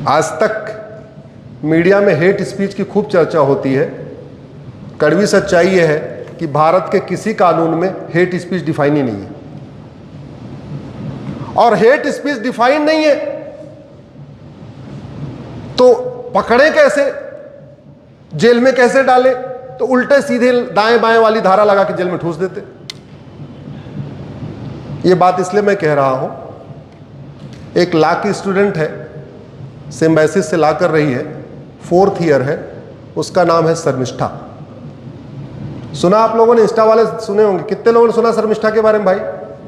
आज तक मीडिया में हेट स्पीच की खूब चर्चा होती है। कड़वी सच्चाई यह है कि भारत के किसी कानून में हेट स्पीच डिफाइन ही नहीं है, और हेट स्पीच डिफाइन नहीं है तो पकड़े कैसे, जेल में कैसे डाले? तो उल्टे सीधे दाएं बाएं वाली धारा लगा के जेल में ठूस देते। ये बात इसलिए मैं कह रहा हूं, एक लॉ की स्टूडेंट है, सिम्बायसिस से लॉ कर रही है, 4th ईयर है, उसका नाम है शर्मिष्ठा। सुना आप लोगों ने? इंस्टा वाले सुने होंगे। कितने लोगों ने सुना शर्मिष्ठा के बारे में? भाई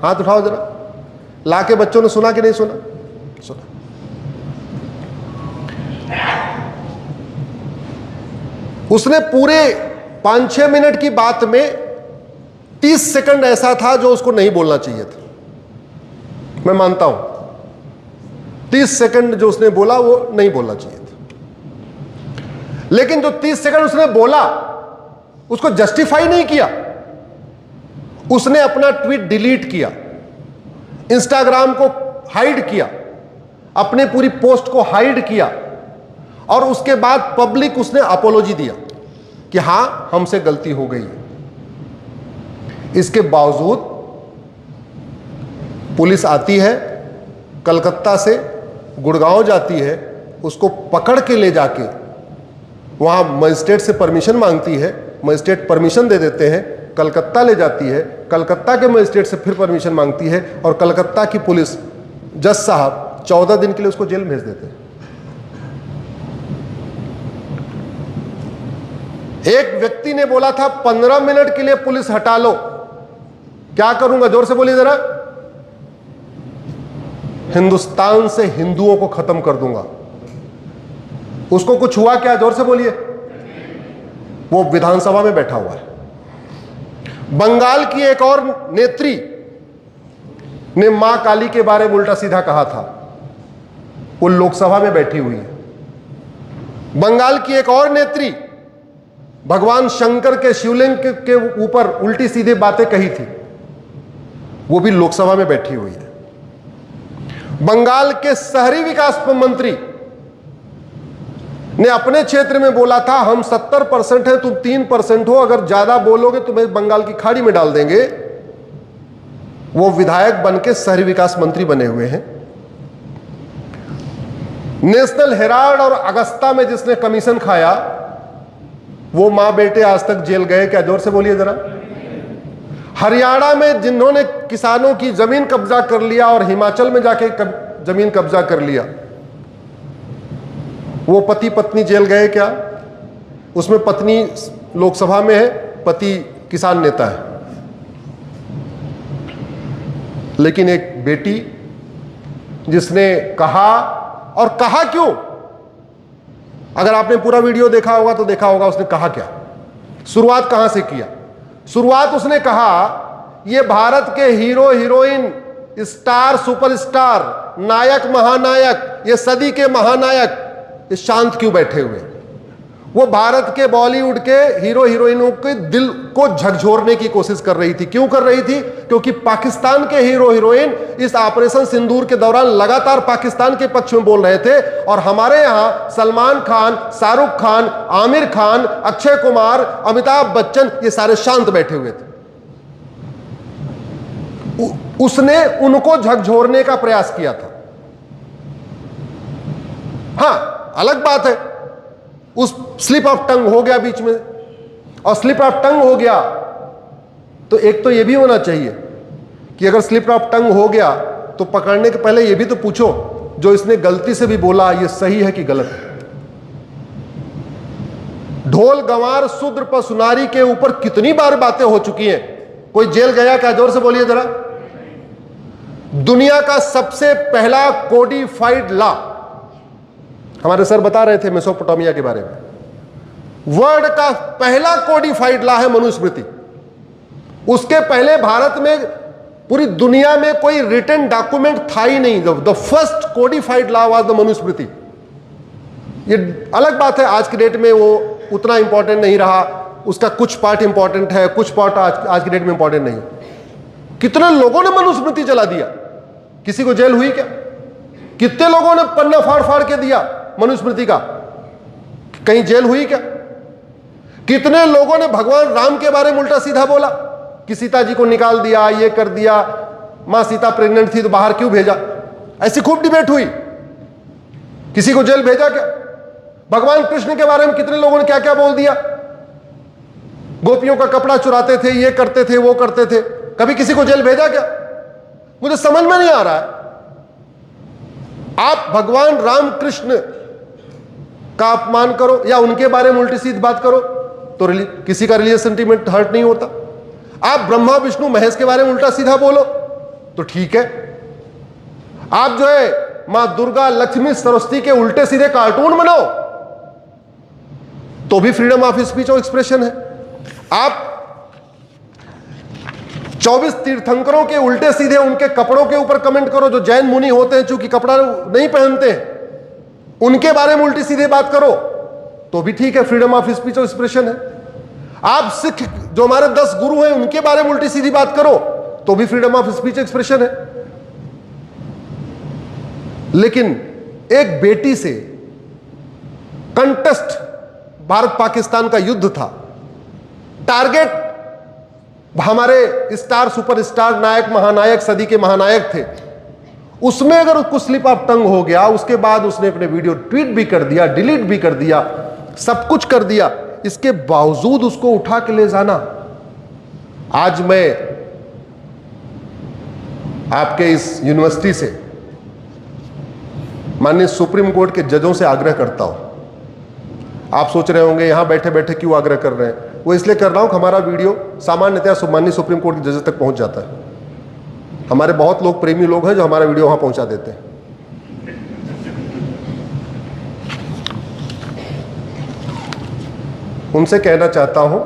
हाथ उठाओ जरा। लॉ के बच्चों ने सुना कि नहीं सुना? सुना। उसने पूरे 5-6 मिनट की बात में 30 सेकंड ऐसा था जो उसको नहीं बोलना चाहिए था। मैं मानता हूं 30 सेकंड जो उसने बोला वो नहीं बोलना चाहिए था, लेकिन जो 30 सेकंड उसने बोला उसको जस्टिफाई नहीं किया। उसने अपना ट्वीट डिलीट किया, इंस्टाग्राम को हाइड किया, अपने पूरी पोस्ट को हाइड किया, और उसके बाद पब्लिक उसने अपोलॉजी दिया कि हां हमसे गलती हो गई। इसके बावजूद पुलिस आती है, कलकत्ता से गुड़गांव जाती है, उसको पकड़ के ले जाके वहां मजिस्ट्रेट से परमिशन मांगती है, मजिस्ट्रेट परमिशन दे देते हैं, कलकत्ता ले जाती है, कलकत्ता के मजिस्ट्रेट से फिर परमिशन मांगती है, और कलकत्ता की पुलिस जज साहब 14 दिन के लिए उसको जेल भेज देते हैं। एक व्यक्ति ने बोला था 15 मिनट के लिए पुलिस हटा लो। क्या करूंगा? जोर से बोलिए जरा। हिंदुस्तान से हिंदुओं को खत्म कर दूंगा। उसको कुछ हुआ क्या? जोर से बोलिए। वो विधानसभा में बैठा हुआ है। बंगाल की एक और नेत्री ने मां काली के बारे में उल्टा सीधा कहा था, वो लोकसभा में बैठी हुई है। बंगाल की एक और नेत्री भगवान शंकर के शिवलिंग के ऊपर उल्टी सीधी बातें कही थी, वो भी लोकसभा में बैठी हुई है। बंगाल के शहरी विकास मंत्री ने अपने क्षेत्र में बोला था हम 70% है, तुम 3% हो, अगर ज्यादा बोलोगे तुम्हें बंगाल की खाड़ी में डाल देंगे। वो विधायक बनके शहरी विकास मंत्री बने हुए हैं। नेशनल हेराल्ड और अगस्ता में जिसने कमीशन खाया, वो मां बेटे आज तक जेल गए क्या? जोर से बोलिए जरा। हरियाणा में जिन्होंने किसानों की जमीन कब्जा कर लिया और हिमाचल में जाके जमीन कब्जा कर लिया, वो पति पत्नी जेल गए क्या? उसमें पत्नी लोकसभा में है, पति किसान नेता है। लेकिन एक बेटी जिसने कहा, और कहा क्यों? अगर आपने पूरा वीडियो देखा होगा तो देखा होगा उसने कहा क्या। शुरुआत कहां से किया? शुरुआत उसने कहा ये भारत के हीरो हीरोइन, स्टार सुपरस्टार, नायक महानायक, ये सदी के महानायक ये शांत क्यों बैठे हुए? वो भारत के बॉलीवुड के हीरो हीरोइनों के दिल को झकझोरने की कोशिश कर रही थी। क्यों कर रही थी? क्योंकि पाकिस्तान के हीरो हीरोइन इस ऑपरेशन सिंदूर के दौरान लगातार पाकिस्तान के पक्ष में बोल रहे थे, और हमारे यहां सलमान खान, शाहरुख खान, आमिर खान, अक्षय कुमार, अमिताभ बच्चन ये सारे शांत बैठे हुए थे। उसने उनको झकझोरने का प्रयास किया था। हां, अलग बात है उस स्लिप ऑफ टंग हो गया बीच में, और स्लिप ऑफ टंग हो गया तो एक तो यह भी होना चाहिए कि अगर स्लिप ऑफ टंग हो गया तो पकड़ने के पहले यह भी तो पूछो जो इसने गलती से भी बोला ये सही है कि गलत है। ढोल गंवार शूद्र पर सुनारी के ऊपर कितनी बार बातें हो चुकी हैं। कोई जेल गया क्या? जोर से बोलिए जरा। दुनिया का सबसे पहला कोडिफाइड लॉ, हमारे सर बता रहे थे मेसोपोटामिया के बारे में, वर्ल्ड का पहला कोडिफाइड लॉ है मनुस्मृति। उसके पहले भारत में, पूरी दुनिया में कोई रिटन डॉक्यूमेंट था ही नहीं। The first codified law was the Manusmriti. ये अलग बात है आज की डेट में वो उतना इंपॉर्टेंट नहीं रहा, उसका कुछ पार्ट इंपॉर्टेंट है, कुछ पार्ट आज की डेट में इंपॉर्टेंट नहीं। कितने लोगों ने मनुस्मृति जला दिया? किसी को जेल हुई क्या? कितने लोगों ने पन्ना फाड़ फाड़ के दिया? मनुस्मृति का? कहीं जेल हुई क्या? कितने लोगों ने भगवान राम के बारे में उल्टा सीधा बोला कि सीता जी को निकाल दिया, ये कर दिया, मां सीता प्रेग्नेंट थी तो बाहर क्यों भेजा? ऐसी खूब डिबेट हुई। किसी को जेल भेजा क्या? भगवान कृष्ण के बारे में कितने लोगों ने क्या क्या बोल दिया, गोपियों का कपड़ा चुराते थे, ये करते थे, वो करते थे। कभी किसी को जेल भेजा क्या? मुझे समझ में नहीं आ रहा है। आप भगवान राम कृष्ण का अपमान करो या उनके बारे में उल्टी सीधी बात करो तो किसी का रिलीजियस सेंटीमेंट हर्ट नहीं होता। आप ब्रह्मा विष्णु महेश के बारे में उल्टा सीधा बोलो तो ठीक है। आप जो है मां दुर्गा लक्ष्मी सरस्वती के उल्टे सीधे कार्टून बनाओ तो भी फ्रीडम ऑफ स्पीच और एक्सप्रेशन है। आप 24 तीर्थंकरों के उल्टे सीधे उनके कपड़ों के ऊपर कमेंट करो, जो जैन मुनि होते हैं चूंकि कपड़ा नहीं पहनते उनके बारे में उल्टी सीधे बात करो तो भी ठीक है, फ्रीडम ऑफ स्पीच और एक्सप्रेशन है। आप सिख जो हमारे 10 गुरु हैं उनके बारे में उल्टी सीधी बात करो तो भी फ्रीडम ऑफ स्पीच एक्सप्रेशन है। लेकिन एक बेटी से कंटेस्ट, भारत पाकिस्तान का युद्ध था, टारगेट हमारे स्टार सुपरस्टार नायक महानायक सदी के महानायक थे, उसमें अगर उसको स्लिप ऑफ टंग हो गया, उसके बाद उसने अपने वीडियो ट्वीट भी कर दिया, डिलीट भी कर दिया, सब कुछ कर दिया, इसके बावजूद उसको उठा के ले जाना। आज मैं आपके इस यूनिवर्सिटी से माननीय सुप्रीम कोर्ट के जजों से आग्रह करता हूं। आप सोच रहे होंगे यहां बैठे बैठे क्यों आग्रह कर रहे हैं? वो इसलिए कर रहा हूं कि हमारा वीडियो सामान्यतः माननीय सुप्रीम कोर्ट के जजेस तक पहुंच जाता है। हमारे बहुत लोग प्रेमी लोग हैं जो हमारा वीडियो वहां पहुंचा देते हैं। उनसे कहना चाहता हूं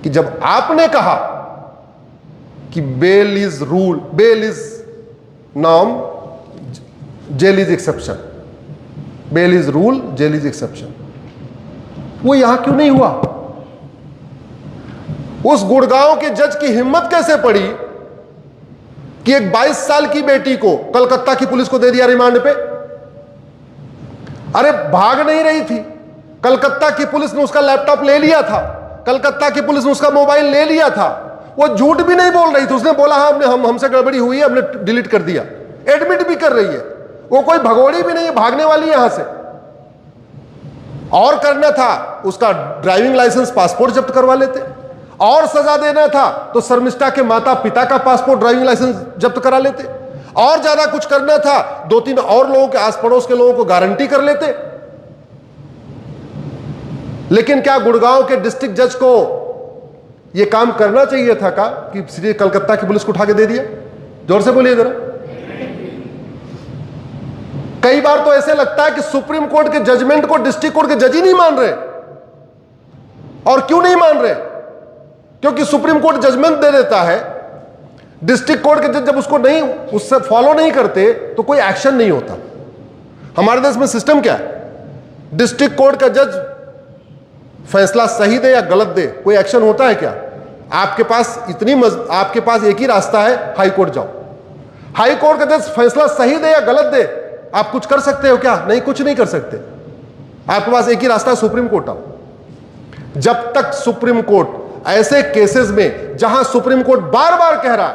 कि जब आपने कहा कि bail is rule, bail is norm, jail is exception, bail is rule, jail is exception, वो यहां क्यों नहीं हुआ? उस गुड़गांव के जज की हिम्मत कैसे पड़ी कि एक 22 साल की बेटी को कलकत्ता की पुलिस को दे दिया रिमांड पे? अरे भाग नहीं रही थी, कलकत्ता की पुलिस ने उसका लैपटॉप ले लिया था, कलकत्ता की पुलिस ने उसका मोबाइल ले लिया था। वो झूठ भी नहीं बोल रही थी, उसने बोला हाँ हमसे गड़बड़ी हुई है, हमने डिलीट कर दिया, एडमिट भी कर रही है। वो कोई भगोड़ी भी नहीं है, भागने वाली है यहां से। और करना था उसका ड्राइविंग लाइसेंस पासपोर्ट जब्त करवा लेते, और सजा देना था तो शर्मिष्ठा के माता पिता का पासपोर्ट ड्राइविंग लाइसेंस जब्त करा लेते, और ज्यादा कुछ करना था 2-3 और लोगों के आस पड़ोस के लोगों को गारंटी कर लेते। लेकिन क्या गुड़गांव के डिस्ट्रिक्ट जज को यह काम करना चाहिए था का कि सीधे कलकत्ता की पुलिस को उठा के दे दिया? जोर से बोलिए जरा। कई बार तो ऐसे लगता है कि सुप्रीम कोर्ट के जजमेंट को डिस्ट्रिक्ट कोर्ट के जज ही नहीं मान रहे। और क्यों नहीं मान रहे? क्योंकि सुप्रीम कोर्ट जजमेंट दे देता है, डिस्ट्रिक्ट कोर्ट के जज जब उसको नहीं, उससे फॉलो नहीं करते तो कोई एक्शन नहीं होता। हमारे देश में सिस्टम क्या है? डिस्ट्रिक्ट कोर्ट का जज फैसला सही दे या गलत दे, कोई एक्शन होता है क्या? आपके पास आपके पास एक ही रास्ता है, हाई कोर्ट जाओ। हाई कोर्ट का जज फैसला सही दे या गलत दे, आप कुछ कर सकते हो क्या? नहीं, कुछ नहीं कर सकते। आपके पास एक ही रास्ता है, सुप्रीम कोर्ट आओ। जब तक सुप्रीम कोर्ट ऐसे केसेस में जहां सुप्रीम कोर्ट बार बार कह रहा है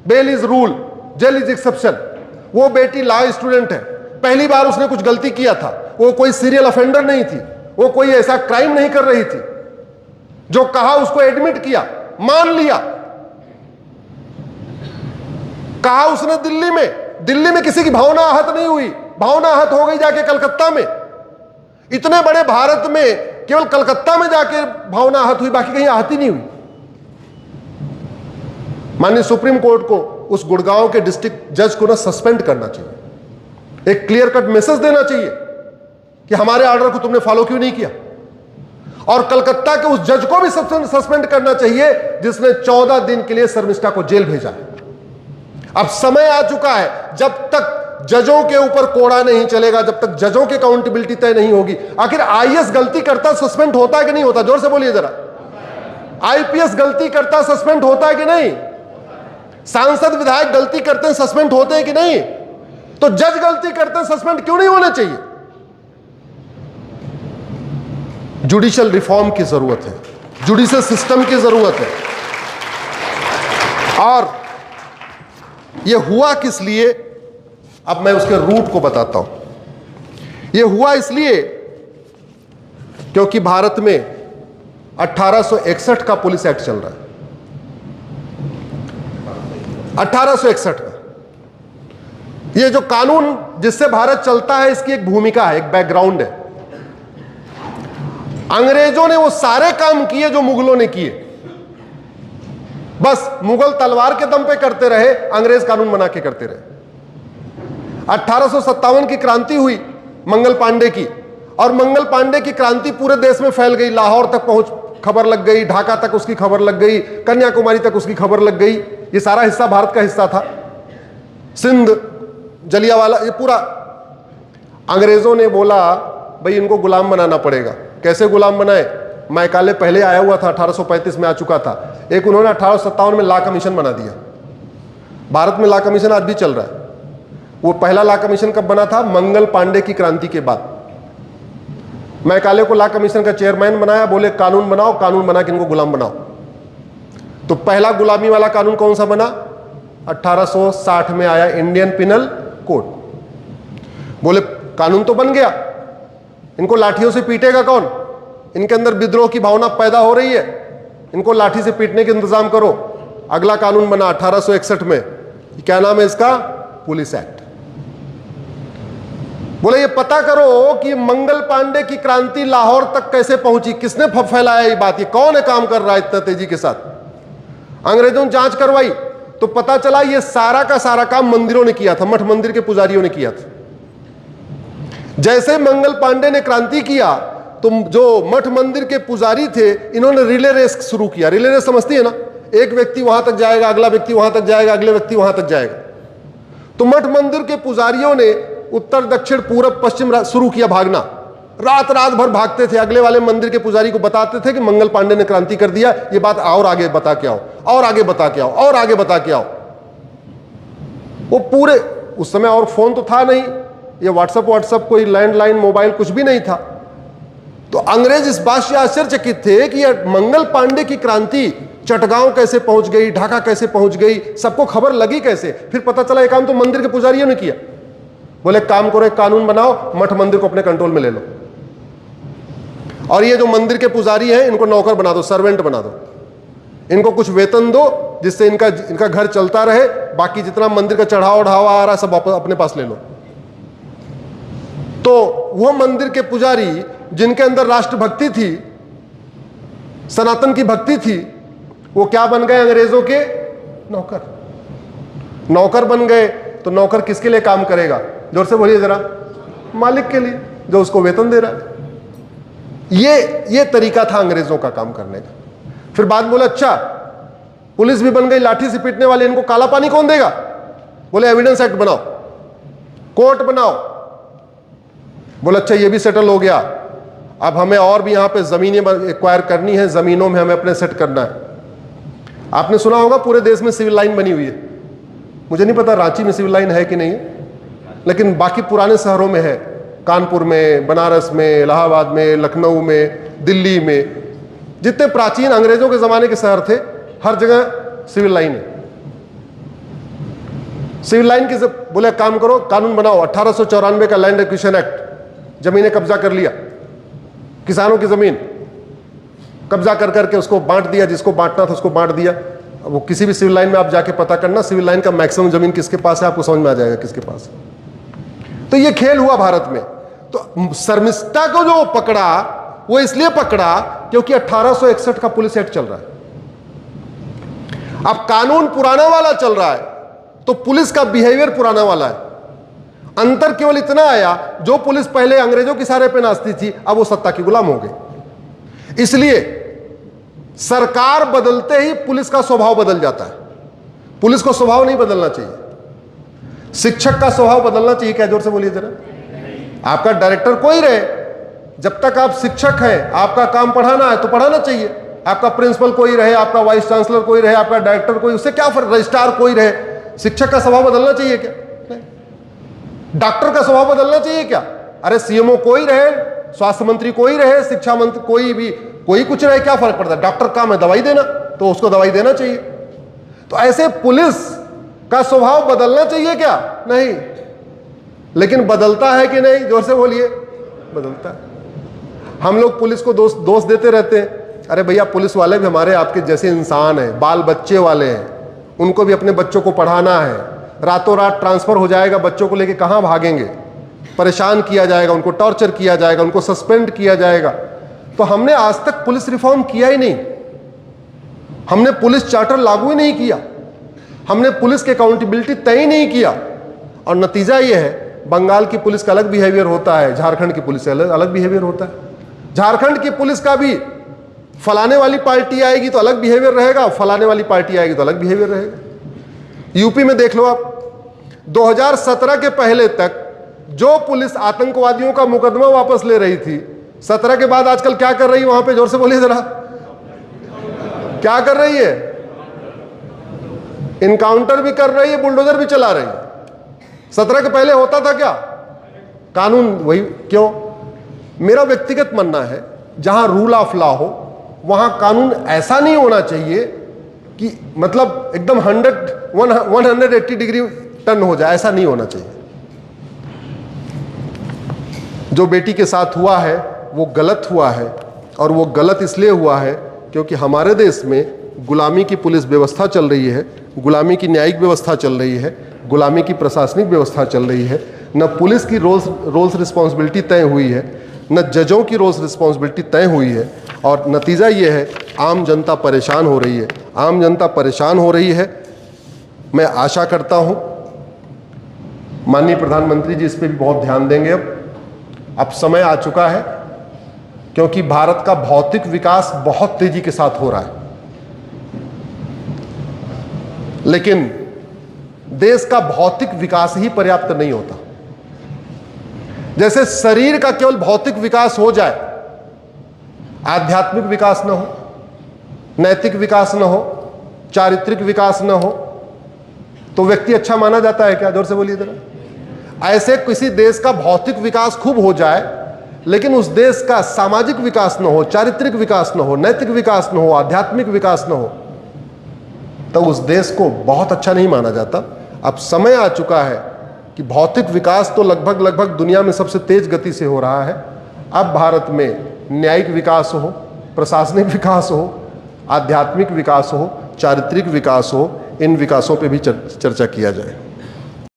bail is rule, jail is exception, वो बेटी लॉ स्टूडेंट है, पहली बार उसने कुछ गलती किया था, वो कोई सीरियल ऑफेंडर नहीं थी, वो कोई ऐसा क्राइम नहीं कर रही थी, जो कहा उसको एडमिट किया, मान लिया। कहा उसने दिल्ली में किसी की भावना आहत नहीं हुई, भावना आहत हो गई जाके कलकत्ता में। इतने बड़े भारत में केवल कलकत्ता में जाके भावना आहत हुई, बाकी कहीं आहत ही नहीं हुई। माननीय सुप्रीम कोर्ट को उस गुड़गांव के डिस्ट्रिक्ट जज को ना सस्पेंड करना चाहिए, एक क्लियर कट मैसेज देना चाहिए कि हमारे ऑर्डर को तुमने फॉलो क्यों नहीं किया। और कलकत्ता के उस जज को भी सस्पेंड करना चाहिए जिसने 14 दिन के लिए शर्मिष्ठा को जेल भेजा है। अब समय आ चुका है, जब तक जजों के ऊपर कोड़ा नहीं चलेगा, जब तक जजों की अकाउंटेबिलिटी तय नहीं होगी। आखिर आईएएस गलती करता सस्पेंड होता है कि नहीं होता? जोर से बोलिए जरा। आईपीएस गलती करता सस्पेंड होता है कि नहीं? सांसद विधायक गलती करते हैं, सस्पेंड होते हैं कि नहीं? तो जज गलती करते सस्पेंड क्यों नहीं होने चाहिए? जुडिशियल रिफॉर्म की जरूरत है, जुडिशियल सिस्टम की जरूरत है। और यह हुआ किस लिए, अब मैं उसके रूट को बताता हूं। यह हुआ इसलिए क्योंकि भारत में 1861 का पुलिस एक्ट चल रहा है। 1861 का यह जो कानून जिससे भारत चलता है, इसकी एक भूमिका है, एक बैकग्राउंड है। अंग्रेजों ने वो सारे काम किए जो मुगलों ने किए, बस मुगल तलवार के दम पे करते रहे, अंग्रेज कानून बना के करते रहे। 1857 की क्रांति हुई मंगल पांडे की, और मंगल पांडे की क्रांति पूरे देश में फैल गई। लाहौर तक पहुंच खबर लग गई, ढाका तक उसकी खबर लग गई, कन्याकुमारी तक उसकी खबर लग गई। ये सारा हिस्सा भारत का हिस्सा था, सिंध, जलियांवाला, ये पूरा। अंग्रेजों ने बोला भाई इनको गुलाम बनाना पड़ेगा। कैसे गुलाम बनाए? मैकाले पहले आया हुआ था, 1835 में आ चुका था। एक उन्होंने 1857 में लॉ कमीशन बना दिया। भारत में लॉ कमीशन आज भी चल रहा है। वो पहला लॉ कमीशन कब बना था? मंगल पांडे की क्रांति के बाद। मैकाले को लॉ कमीशन का चेयरमैन बनाया, बोले कानून बनाओ, कानून बना के इनको गुलाम बनाओ। तो पहला गुलामी वाला कानून कौन सा बना? 1860 में आया इंडियन पिनल कोड। बोले कानून तो बन गया, इनको लाठियों से पीटेगा कौन? इनके अंदर विद्रोह की भावना पैदा हो रही है, इनको लाठी से पीटने के इंतजाम करो। अगला कानून बना 1861 में, क्या नाम है इसका? Police act. बोले ये पता करो कि मंगल पांडे की क्रांति लाहौर तक कैसे पहुंची, किसने फैलाया ये बात, ये कौन है काम कर रहा है इतना तेजी के साथ। अंग्रेजों ने जांच करवाई तो पता चला ये सारा का सारा काम मंदिरों ने किया था, मठ मंदिर के पुजारियों ने किया था। जैसे मंगल पांडे ने क्रांति किया तो जो मठ मंदिर के पुजारी थे, इन्होंने रिले रेस शुरू किया। रिले रेस समझती है ना? एक व्यक्ति वहां तक जाएगा, अगला व्यक्ति वहां तक जाएगा, अगले व्यक्ति वहां तक जाएगा। तो मठ मंदिर के पुजारियों ने उत्तर दक्षिण पूरब पश्चिम शुरू किया भागना। रात रात भर भागते थे, अगले वाले मंदिर के पुजारी को बताते थे कि मंगल पांडे ने क्रांति कर दिया, ये बात और आगे बता के आओ, और आगे बता के आओ, और आगे बता के आओ। वो पूरे, उस समय और फोन तो था नहीं, ये व्हाट्सएप कोई लैंडलाइन मोबाइल कुछ भी नहीं था। तो अंग्रेज इस बात से आश्चर्यचकित थे कि यह मंगल पांडे की क्रांति चटगांव कैसे पहुंच गई, ढाका कैसे पहुंच गई, सबको खबर लगी कैसे। फिर पता चला ये काम तो मंदिर के पुजारियों ने किया। बोले काम करो, एक कानून बनाओ, मठ मंदिर को अपने कंट्रोल में ले लो, और ये जो मंदिर के पुजारी हैं इनको नौकर बना दो, सर्वेंट बना दो, इनको कुछ वेतन दो जिससे इनका घर चलता रहे, बाकी जितना मंदिर का चढ़ावा ढावा आ रहा है सब अपने पास ले लो। तो वो मंदिर के पुजारी जिनके अंदर राष्ट्रभक्ति थी, सनातन की भक्ति थी, वो क्या बन गए? अंग्रेजों के नौकर। नौकर बन गए तो नौकर किसके लिए काम करेगा? जोर से बोलिए जरा। मालिक के लिए, जो उसको वेतन दे रहा है। ये तरीका था अंग्रेजों का काम करने का। फिर बाद बोला अच्छा पुलिस भी बन गई, लाठी से पीटने वाले, इनको काला पानी कौन देगा? बोले एविडेंस एक्ट बनाओ, कोर्ट बनाओ। बोला अच्छा ये भी सेटल हो गया, अब हमें और भी यहां पे जमीनें एक्वायर करनी है, जमीनों में हमें अपने सेट करना है। आपने सुना होगा पूरे देश में सिविल लाइन बनी हुई है। मुझे नहीं पता रांची में सिविल लाइन है कि नहीं, लेकिन बाकी पुराने शहरों में है, कानपुर में, बनारस में, इलाहाबाद में, लखनऊ में, दिल्ली में, जितने प्राचीन अंग्रेजों के जमाने के शहर थे, हर जगह सिविल लाइन है। सिविल लाइन की बोले काम करो, कानून बनाओ। 1894 का लैंड एक्विजिशन एक्ट, जमीनें कब्जा कर लिया, किसानों की जमीन कब्जा कर करके उसको बांट दिया, जिसको बांटना था उसको बांट दिया। अब वो किसी भी सिविल लाइन में आप जाके पता करना, सिविल लाइन का मैक्सिमम जमीन किसके पास है, आपको समझ में आ जाएगा किसके पास है। तो ये खेल हुआ भारत में। तो शर्मिष्ठा को जो पकड़ा वो इसलिए पकड़ा क्योंकि 1861 का पुलिस एक्ट चल रहा है। अब कानून पुराना वाला चल रहा है तो पुलिस का बिहेवियर पुराना वाला है। अंतर केवल इतना आया, जो पुलिस पहले अंग्रेजों की सारे पे नाचती थी, अब वो सत्ता की गुलाम हो गई। इसलिए सरकार बदलते ही पुलिस का स्वभाव बदल जाता है। पुलिस को स्वभाव नहीं बदलना चाहिए, शिक्षक का स्वभाव बदलना चाहिए। क्या? जोर से बोलिए जरा। आपका डायरेक्टर कोई रहे, जब तक आप शिक्षक हैं, आपका काम पढ़ाना है तो पढ़ाना चाहिए। आपका प्रिंसिपल कोई रहे, आपका वाइस चांसलर कोई रहे, आपका डायरेक्टर कोई, उससे क्या फर्क, रजिस्ट्रार कोई रहे, शिक्षक का स्वभाव बदलना चाहिए क्या? नहीं। डॉक्टर का स्वभाव बदलना चाहिए क्या? अरे सीएमओ कोई रहे, स्वास्थ्य मंत्री कोई रहे, शिक्षा मंत्री कोई भी, कोई कुछ रहे, क्या फर्क पड़ता है? डॉक्टर काम है दवाई देना, तो उसको दवाई देना चाहिए। तो ऐसे पुलिस का स्वभाव बदलना चाहिए क्या? नहीं। लेकिन बदलता है कि नहीं? जोर से बोलिए। बदलता है। हम लोग पुलिस को दोष देते रहते हैं। अरे भैया, पुलिस वाले भी हमारे आपके जैसे इंसान हैं, बाल बच्चे वाले हैं, उनको भी अपने बच्चों को पढ़ाना है। रातों रात ट्रांसफर हो जाएगा, बच्चों को लेके कहाँ भागेंगे? परेशान किया जाएगा, उनको टॉर्चर किया जाएगा, उनको सस्पेंड किया जाएगा। तो हमने आज तक पुलिस रिफॉर्म किया ही नहीं, हमने पुलिस चार्टर लागू ही नहीं किया, हमने पुलिस की अकाउंटेबिलिटी तय ही नहीं किया। और नतीजा ये है, बंगाल की पुलिस का अलग बिहेवियर होता है, झारखंड की पुलिस का अलग बिहेवियर होता है। झारखंड की पुलिस का भी फलाने वाली पार्टी आएगी तो अलग बिहेवियर रहेगा, फलाने वाली पार्टी आएगी तो अलग बिहेवियर रहेगा। यूपी में देख लो आप, 2017 के पहले तक जो पुलिस आतंकवादियों का मुकदमा वापस ले रही थी, 17 के बाद आजकल क्या कर रही है वहां पे? जोर से बोलिए जरा, क्या कर रही है? इनकाउंटर भी कर रही है, बुलडोजर भी चला रही है। 17 के पहले होता था क्या? कानून वही। क्यों? मेरा व्यक्तिगत मानना है, जहां रूल ऑफ लॉ हो वहां कानून ऐसा नहीं होना चाहिए कि मतलब एकदम 180 डिग्री टर्न हो जाए, ऐसा नहीं होना चाहिए। जो बेटी के साथ हुआ है वो गलत हुआ है, और वो गलत इसलिए हुआ है क्योंकि हमारे देश में गुलामी की पुलिस व्यवस्था चल रही है, गुलामी की न्यायिक व्यवस्था चल रही है, गुलामी की प्रशासनिक व्यवस्था चल रही है। न पुलिस की रोल्स रिस्पॉन्सिबिलिटी तय हुई है, न जजों की रोल्स रिस्पॉन्सिबिलिटी तय हुई है, और नतीजा ये है आम जनता परेशान हो रही है। आम जनता परेशान हो रही है। मैं आशा करता हूँ माननीय प्रधानमंत्री जी इस पर भी बहुत ध्यान देंगे। अब समय आ चुका है, क्योंकि भारत का भौतिक विकास बहुत तेजी के साथ हो रहा है, लेकिन देश का भौतिक विकास ही पर्याप्त नहीं होता। जैसे शरीर का केवल भौतिक विकास हो जाए, आध्यात्मिक विकास न हो, नैतिक विकास न हो, चारित्रिक विकास न हो, तो व्यक्ति अच्छा माना जाता है क्या? जोर से बोलिए जरा। ऐसे किसी देश का भौतिक विकास खूब हो जाए, लेकिन उस देश का सामाजिक विकास न हो, चारित्रिक विकास न हो, नैतिक विकास न हो, आध्यात्मिक विकास न हो, तो उस देश को बहुत अच्छा नहीं माना जाता। अब समय आ चुका है कि भौतिक विकास तो लगभग दुनिया में सबसे तेज गति से हो रहा है। अब भारत में न्यायिक विकास हो, प्रशासनिक विकास हो, आध्यात्मिक विकास हो, चारित्रिक विकास हो, इन विकासों पे भी चर्चा किया जाए।